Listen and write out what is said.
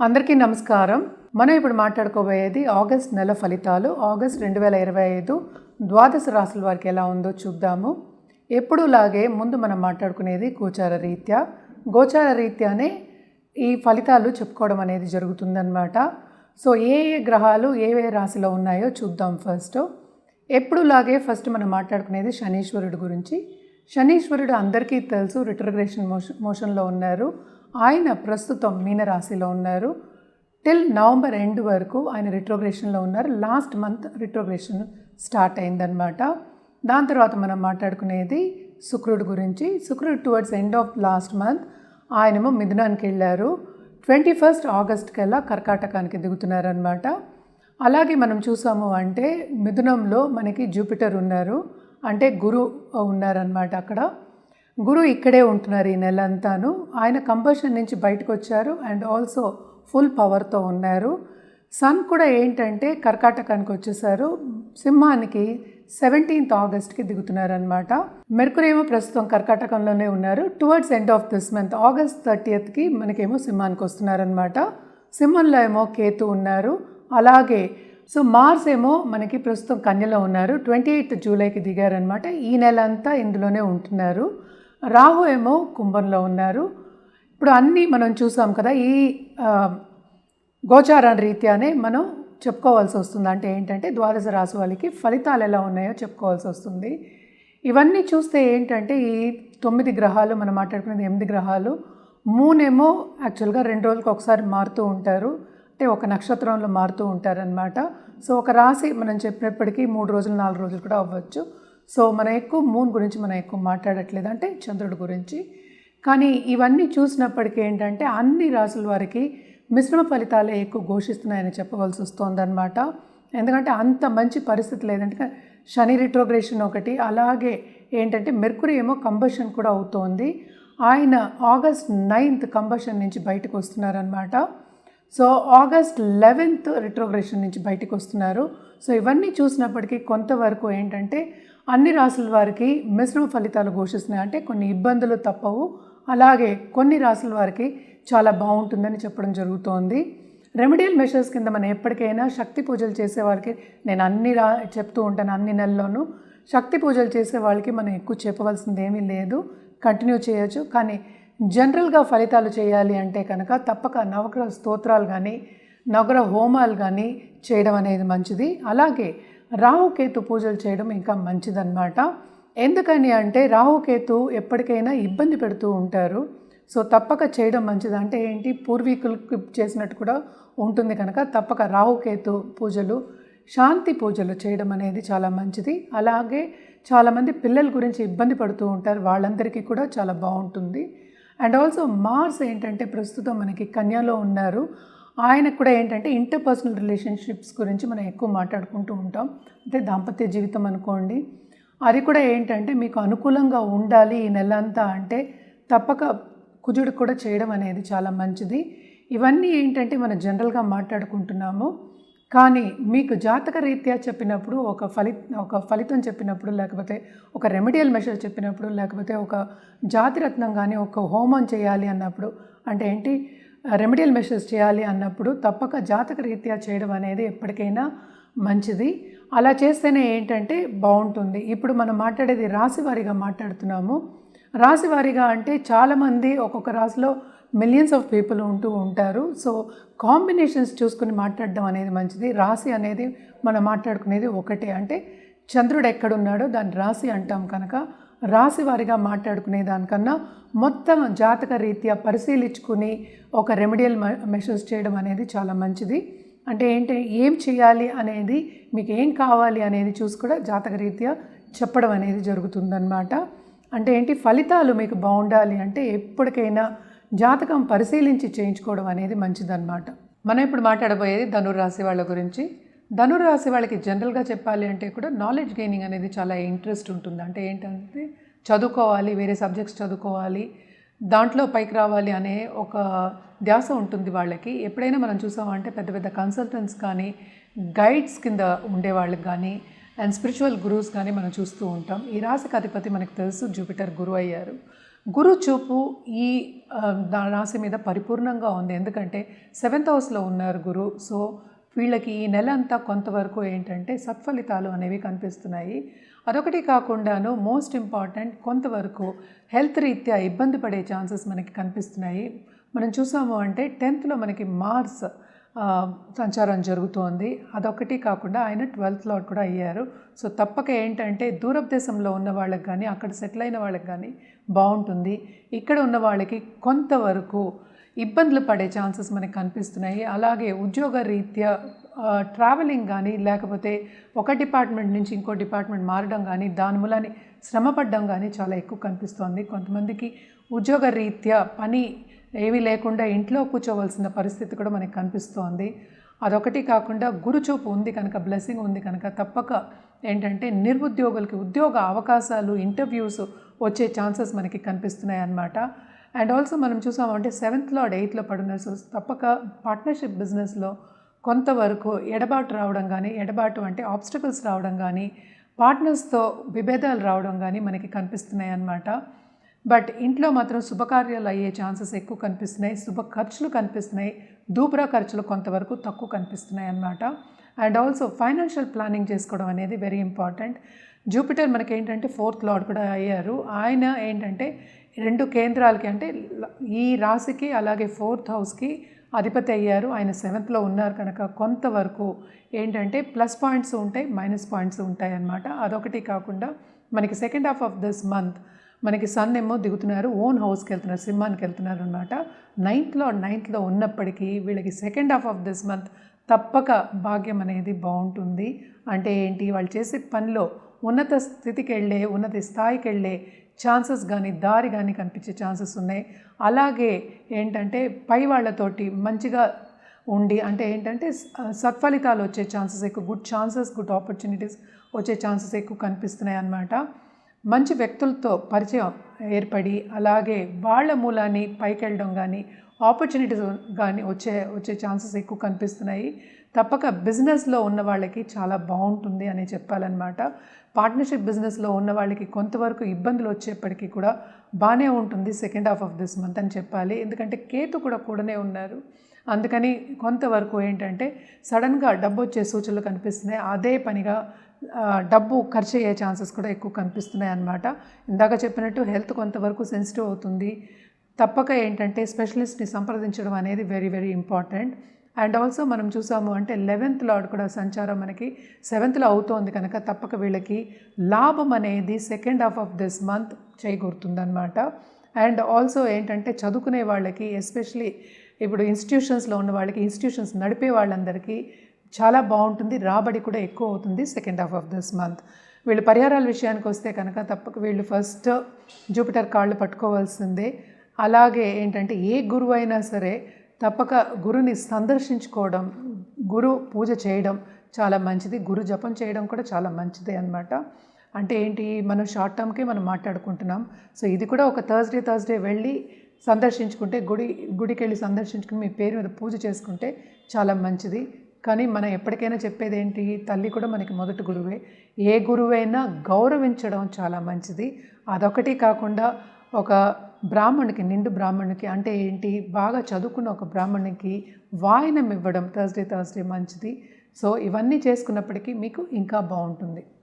అందరికీ నమస్కారం. మనం ఇప్పుడు మాట్లాడుకోబోయేది ఆగస్ట్ నెల ఫలితాలు. ఆగస్ట్ 2025 ద్వాదశ రాశుల వారికి ఎలా ఉందో చూద్దాము. ఎప్పుడూలాగే ముందు మనం మాట్లాడుకునేది గోచార రీత్యా. గోచార రీత్యానే ఈ ఫలితాలు చెప్పుకోవడం అనేది జరుగుతుందన్నమాట. సో ఏ గ్రహాలు ఏ రాశిలో ఉన్నాయో చూద్దాం ఫస్ట్. ఎప్పుడూలాగే ఫస్ట్ మనం మాట్లాడుకునేది శనీశ్వరుడు గురించి. శనీశ్వరుడు అందరికీ తెలుసు, రిట్రోగ్రేషన్ మోషన్లో ఉన్నారు. ఆయన ప్రస్తుతం మీనరాశిలో ఉన్నారు. టిల్ నవంబర్ ఎండ్ వరకు ఆయన రిట్రోగ్రేషన్లో ఉన్నారు. లాస్ట్ మంత్ రిట్రోగ్రేషన్ స్టార్ట్ అయిందనమాట. దాని తర్వాత మనం మాట్లాడుకునేది శుక్రుడు గురించి. శుక్రుడు towards end of last month ఆయనేమో మిథునానికి వెళ్ళారు. 21 ఆగస్ట్ కల్లా కర్కాటకానికి దిగుతున్నారనమాట. అలాగే మనం చూసాము అంటే మిథునంలో మనకి జూపిటర్ ఉన్నారు, అంటే గురు ఉన్నారనమాట. అక్కడ గురు ఇక్కడే ఉంటున్నారు ఈ నెల అంతాను. ఆయన కంబషన్ నుంచి బయటకు వచ్చారు అండ్ ఆల్సో ఫుల్ పవర్తో ఉన్నారు. సన్ కూడా ఏంటంటే కర్కాటకానికి వచ్చేసారు. సింహానికి 17 ఆగస్ట్కి దిగుతున్నారనమాట. మెర్కురీ ఏమో ప్రస్తుతం కర్కాటకంలోనే ఉన్నారు. Towards end of this month August 30కి మనకేమో సింహానికి వస్తున్నారనమాట. సింహంలో ఏమో కేతు ఉన్నారు. అలాగే సో మార్స్ ఏమో మనకి ప్రస్తుతం కన్యలో ఉన్నారు. 28 జూలైకి దిగారనమాట. ఈ నెల అంతా ఇందులోనే ఉంటున్నారు. రాహు ఏమో కుంభంలో ఉన్నారు. ఇప్పుడు అన్నీ మనం చూసాం కదా. ఈ గోచార రీత్యానే మనం చెప్పుకోవాల్సి వస్తుంది. అంటే ఏంటంటే ద్వాదశ రాశి వాళ్ళకి ఫలితాలు ఎలా ఉన్నాయో చెప్పుకోవాల్సి వస్తుంది. ఇవన్నీ చూస్తే ఏంటంటే ఈ 9 గ్రహాలు మనం మాట్లాడుకునేది 8 గ్రహాలు. మూనేమో యాక్చువల్గా 2 రోజులకు ఒకసారి మారుతూ ఉంటారు, అంటే ఒక నక్షత్రంలో మారుతూ ఉంటారనమాట. సో ఒక రాశి మనం చెప్పినప్పటికీ 3 రోజులు 4 రోజులు కూడా అవ్వచ్చు. సో మనం ఎక్కువ మూన్ గురించి మనం ఎక్కువ మాట్లాడట్లేదు, అంటే చంద్రుడి గురించి. కానీ ఇవన్నీ చూసినప్పటికీ ఏంటంటే అన్ని రాశుల వారికి మిశ్రమ ఫలితాలే ఎక్కువ ఘోషిస్తున్నాయని చెప్పవలసి వస్తుందన్నమాట. ఎందుకంటే అంత మంచి పరిస్థితి లేదంటే శని రిట్రోగ్రేషన్ ఒకటి, అలాగే ఏంటంటే మెర్కురీ ఏమో కంబషన్ కూడా అవుతోంది. ఆయన ఆగస్ట్ 9 కంబషన్ నుంచి బయటకు వస్తున్నారనమాట. సో ఆగస్ట్ 11 రిట్రోగ్రేషన్ నుంచి బయటకు వస్తున్నారు. సో ఇవన్నీ చూసినప్పటికీ కొంతవరకు ఏంటంటే అన్ని రాశుల వారికి మిశ్రమ ఫలితాలు ఘోషిస్తున్నాయి. అంటే కొన్ని ఇబ్బందులు తప్పవు, అలాగే కొన్ని రాశుల వారికి చాలా బాగుంటుందని చెప్పడం జరుగుతోంది. రెమెడియల్ మెషర్స్ కింద మనం ఎప్పటికైనా శక్తి పూజలు చేసే వారికి నేను చెప్తూ ఉంటాను. అన్ని నెలల్లోనూ శక్తి పూజలు చేసే వాళ్ళకి మనం ఎక్కువ చెప్పవలసింది ఏమీ లేదు, కంటిన్యూ చేయొచ్చు. కానీ జనరల్గా ఫలితాలు చేయాలి అంటే కనుక తప్పక నవగ్రహ స్తోత్రాలు కానీ నవగ్రహ హోమాలు కానీ చేయడం అనేది మంచిది. అలాగే రాహుకేతు పూజలు చేయడం ఇంకా మంచిదన్నమాట. ఎందుకని అంటే రాహుకేతు ఎప్పటికైనా ఇబ్బంది పెడుతూ ఉంటారు. సో తప్పక చేయడం మంచిది. అంటే ఏంటి, పూర్వీకులకు చేసినట్టు కూడా ఉంటుంది కనుక తప్పక రాహుకేతు పూజలు, శాంతి పూజలు చేయడం అనేది చాలా మంచిది. అలాగే చాలామంది పిల్లల గురించి ఇబ్బంది పడుతూ ఉంటారు, వాళ్ళందరికీ కూడా చాలా బాగుంటుంది. అండ్ ఆల్సో మార్స్ ఏంటంటే ప్రస్తుతం మనకి కన్యలో ఉన్నారు. ఆయనకు కూడా ఏంటంటే ఇంటర్పర్సనల్ రిలేషన్షిప్స్ గురించి మనం ఎక్కువ మాట్లాడుకుంటూ ఉంటాం. అంటే దాంపత్య జీవితం అనుకోండి, అది కూడా ఏంటంటే మీకు అనుకూలంగా ఉండాలి ఈ నెల అంతా. అంటే తప్పక కుజుడు కూడా చేయడం అనేది చాలా మంచిది. ఇవన్నీ ఏంటంటే మనం జనరల్గా మాట్లాడుకుంటున్నాము. కానీ మీకు జాతక రీత్యా చెప్పినప్పుడు ఒక ఫలితం చెప్పినప్పుడు, లేకపోతే ఒక రెమెడియల్ మెషర్ చెప్పినప్పుడు, లేకపోతే ఒక జాతిరత్నం కానీ ఒక హోమం చేయాలి అన్నప్పుడు, అంటే ఏంటి రెమెడియల్ మెషర్స్ చేయాలి అన్నప్పుడు తప్పక జాతక రీత్యా చేయడం అనేది ఎప్పటికైనా మంచిది. అలా చేస్తేనే ఏంటంటే బాగుంటుంది. ఇప్పుడు మనం మాట్లాడేది రాశివారీగా మాట్లాడుతున్నాము. రాశివారీగా అంటే చాలామంది ఒక్కొక్క రాశిలో మిలియన్స్ ఆఫ్ పీపుల్ ఉంటూ ఉంటారు. సో కాంబినేషన్స్ చూసుకుని మాట్లాడడం అనేది మంచిది. రాశి అనేది మనం మాట్లాడుకునేది ఒకటే, అంటే చంద్రుడు ఎక్కడున్నాడో దాన్ని రాశి అంటాం కనుక రాశి వారిగా మాట్లాడుకునే దానికన్నా మొత్తం జాతక రీత్యా పరిశీలించుకుని ఒక రెమెడియల్ మెషర్స్ చేయడం అనేది చాలా మంచిది. అంటే ఏంటి, ఏం చేయాలి అనేది, మీకు ఏం కావాలి అనేది చూసి కూడా జాతక రీత్యా చెప్పడం అనేది జరుగుతుందన్నమాట. అంటే ఏంటి, ఫలితాలు మీకు బాగుండాలి అంటే ఎప్పటికైనా జాతకం పరిశీలించి చేయించుకోవడం అనేది మంచిదన్నమాట. మనం ఇప్పుడు మాట్లాడబోయేది ధనుర్రాశి వాళ్ళ గురించి. ధనుర్రాశి వాళ్ళకి జనరల్గా చెప్పాలి అంటే కూడా నాలెడ్జ్ గెయినింగ్ అనేది చాలా ఇంట్రెస్ట్ ఉంటుంది. అంటే ఏంటంటే చదువుకోవాలి, వేరే సబ్జెక్ట్స్ చదువుకోవాలి, దాంట్లో పైకి రావాలి అనే ఒక ధ్యాస ఉంటుంది వాళ్ళకి. ఎప్పుడైనా మనం చూసామంటే పెద్ద పెద్ద కన్సల్టెంట్స్ కానీ గైడ్స్ కింద ఉండేవాళ్ళకి కానీ అండ్ స్పిరిచువల్ గురూస్ కానీ మనం చూస్తూ ఉంటాం. ఈ రాశికి అధిపతి మనకు తెలుసు, జూపిటర్ గురువు అయ్యారు. గురు చూపు ఈ రాశి మీద పరిపూర్ణంగా ఉంది. ఎందుకంటే 7th హౌస్లో ఉన్నారు గురు. సో వీళ్ళకి ఈ నెల అంతా కొంతవరకు ఏంటంటే సత్ఫలితాలు అనేవి కనిపిస్తున్నాయి. అదొకటి కాకుండాను మోస్ట్ ఇంపార్టెంట్ కొంతవరకు హెల్త్ రీత్యా ఇబ్బంది పడే ఛాన్సెస్ మనకి కనిపిస్తున్నాయి. మనం చూసాము అంటే 10th మనకి మార్స్ సంచారం జరుగుతోంది. అదొకటి కాకుండా ఆయన 12th లార్డ్ కూడా అయ్యారు. సో తప్పక ఏంటంటే దూరపు దేశంలో ఉన్న వాళ్ళకి కానీ అక్కడ సెటిల్ అయిన వాళ్ళకి కానీ బాగుంటుంది. ఇక్కడ ఉన్న వాళ్ళకి కొంతవరకు ఇబ్బందులు పడే ఛాన్సెస్ మనకి కనిపిస్తున్నాయి. అలాగే ఉద్యోగ రీత్యా ట్రావెలింగ్ కానీ లేకపోతే ఒక డిపార్ట్మెంట్ నుంచి ఇంకో డిపార్ట్మెంట్ మారడం కానీ దాని మూలాన్ని శ్రమపడడం కానీ చాలా ఎక్కువ కనిపిస్తోంది. కొంతమందికి ఉద్యోగ రీత్యా పని ఏమీ లేకుండా ఇంట్లో కూర్చోవలసిన పరిస్థితి కూడా మనకి కనిపిస్తోంది. అదొకటి కాకుండా గురుచూపు ఉంది కనుక, బ్లెస్సింగ్ ఉంది కనుక తప్పక ఏంటంటే నిరుద్యోగులకి ఉద్యోగ అవకాశాలు, ఇంటర్వ్యూస్ వచ్చే ఛాన్సెస్ మనకి కనిపిస్తున్నాయి అన్నమాట. అండ్ ఆల్సో మనం చూసామంటే 7th లార్డ్ 8th పడున్నారు. సో తప్పక పార్ట్నర్షిప్ బిజినెస్లో కొంతవరకు ఎడబాటు రావడం కానీ, ఎడబాటు అంటే ఆబ్స్టకల్స్ రావడం కానీ, పార్ట్నర్స్తో విభేదాలు రావడం కానీ మనకి కనిపిస్తున్నాయి అన్నమాట. బట్ ఇంట్లో మాత్రం శుభకార్యాలు అయ్యే ఛాన్సెస్ ఎక్కువ కనిపిస్తున్నాయి. శుభ ఖర్చులు కనిపిస్తున్నాయి. దూపురా ఖర్చులు కొంతవరకు తక్కువ కనిపిస్తున్నాయి అన్నమాట. అండ్ ఆల్సో ఫైనాన్షియల్ ప్లానింగ్ చేసుకోవడం అనేది వెరీ ఇంపార్టెంట్. జూపిటర్ మనకి ఏంటంటే 4th లార్డ్ కూడా అయ్యారు. ఆయన ఏంటంటే 2 కేంద్రాలకి అంటే ఈ రాశికి అలాగే 4th హౌస్కి అధిపతి అయ్యారు. ఆయన 7th ఉన్నారు కనుక కొంతవరకు ఏంటంటే ప్లస్ పాయింట్స్ ఉంటాయి, మైనస్ పాయింట్స్ ఉంటాయి అన్నమాట. అదొకటి కాకుండా మనకి second half of this month మనకి సన్ ఏమో దిగుతున్నారు, ఓన్ హౌస్కి వెళ్తున్నారు, సింహానికి వెళ్తున్నారు అనమాట. 9th ఉన్నప్పటికీ వీళ్ళకి second half of this month తప్పక భాగ్యం అనేది బాగుంటుంది. అంటే ఏంటి, వాళ్ళు చేసే పనిలో ఉన్నత స్థితికి వెళ్ళే, ఉన్నత స్థాయికి వెళ్ళే ఛాన్సెస్ కానీ, దారి కానీ కనిపించే ఛాన్సెస్ ఉన్నాయి. అలాగే ఏంటంటే పై వాళ్ళతోటి మంచిగా ఉండి అంటే ఏంటంటే సత్ఫలితాలు వచ్చే ఛాన్సెస్ ఎక్కువ, గుడ్ ఛాన్సెస్, గుడ్ ఆపర్చునిటీస్ వచ్చే ఛాన్సెస్ ఎక్కువ కనిపిస్తున్నాయి అన్నమాట. మంచి వ్యక్తులతో పరిచయం ఏర్పడి అలాగే వాళ్ళ మూలాన్ని పైకి వెళ్ళడం కానీ, ఆపర్చునిటీస్ కానీ వచ్చే ఛాన్సెస్ ఎక్కువ కనిపిస్తున్నాయి. తప్పక బిజినెస్లో ఉన్న వాళ్ళకి చాలా బాగుంటుంది అని చెప్పాలన్నమాట. పార్ట్నర్షిప్ బిజినెస్లో ఉన్న వాళ్ళకి కొంతవరకు ఇబ్బందులు వచ్చేప్పటికీ కూడా బాగానే ఉంటుంది second half of this month అని చెప్పాలి. ఎందుకంటే కేతు కూడానే ఉన్నారు. అందుకని కొంతవరకు ఏంటంటే సడన్గా డబ్బు వచ్చే సూచనలు కనిపిస్తున్నాయి. అదే పనిగా డబ్బు ఖర్చు అయ్యే ఛాన్సెస్ కూడా ఎక్కువ కనిపిస్తున్నాయి అన్నమాట. ఇందాక చెప్పినట్టు హెల్త్ కొంతవరకు సెన్సిటివ్ అవుతుంది. తప్పక ఏంటంటే స్పెషలిస్ట్ని సంప్రదించడం అనేది very very important. And also మనం చూసాము అంటే 11th లార్డ్ కూడా సంచారం మనకి 7th అవుతోంది కనుక తప్పక వీళ్ళకి లాభం అనేది second half of this month చేకూరుతుందన్నమాట. అండ్ ఆల్సో ఏంటంటే చదువుకునే వాళ్ళకి, ఎస్పెషలీ ఇప్పుడు ఇన్స్టిట్యూషన్స్లో ఉన్న వాళ్ళకి, ఇన్స్టిట్యూషన్స్ నడిపే వాళ్ళందరికీ చాలా బాగుంటుంది. రాబడి కూడా ఎక్కువ అవుతుంది second half of this month. వీళ్ళు పరిహారాల విషయానికి వస్తే కనుక తప్పక వీళ్ళు ఫస్ట్ జూపిటర్ కాళ్ళు పట్టుకోవాల్సిందే. అలాగే ఏంటంటే ఏ గురువు అయినా సరే తప్పక గురుని సందర్శించుకోవడం, గురు పూజ చేయడం చాలా మంచిది. గురు జపం చేయడం కూడా చాలా మంచిదే అన్నమాట. అంటే ఏంటి, మనం షార్ట్ టర్మ్కే మనం మాట్లాడుకుంటున్నాం. సో ఇది కూడా ఒక థర్స్డే వెళ్ళి సందర్శించుకుంటే, గుడికి వెళ్ళి సందర్శించుకుని మీ పేరు మీద పూజ చేసుకుంటే చాలా మంచిది. కానీ మనం ఎప్పటికైనా చెప్పేది ఏంటి, తల్లి కూడా మనకి మొదటి గురువే. ఏ గురువైనా గౌరవించడం చాలా మంచిది. అదొకటి కాకుండా ఒక బ్రాహ్మణునికి, నిండు బ్రాహ్మణునికి అంటే ఏంటి, బాగా చదువుకున్న ఒక బ్రాహ్మణునికి వాయనం ఇవ్వడం థర్స్డే మంచిది. సో ఇవన్నీ చేసుకున్నప్పటికీ మీకు ఇంకా బాగుంటుంది.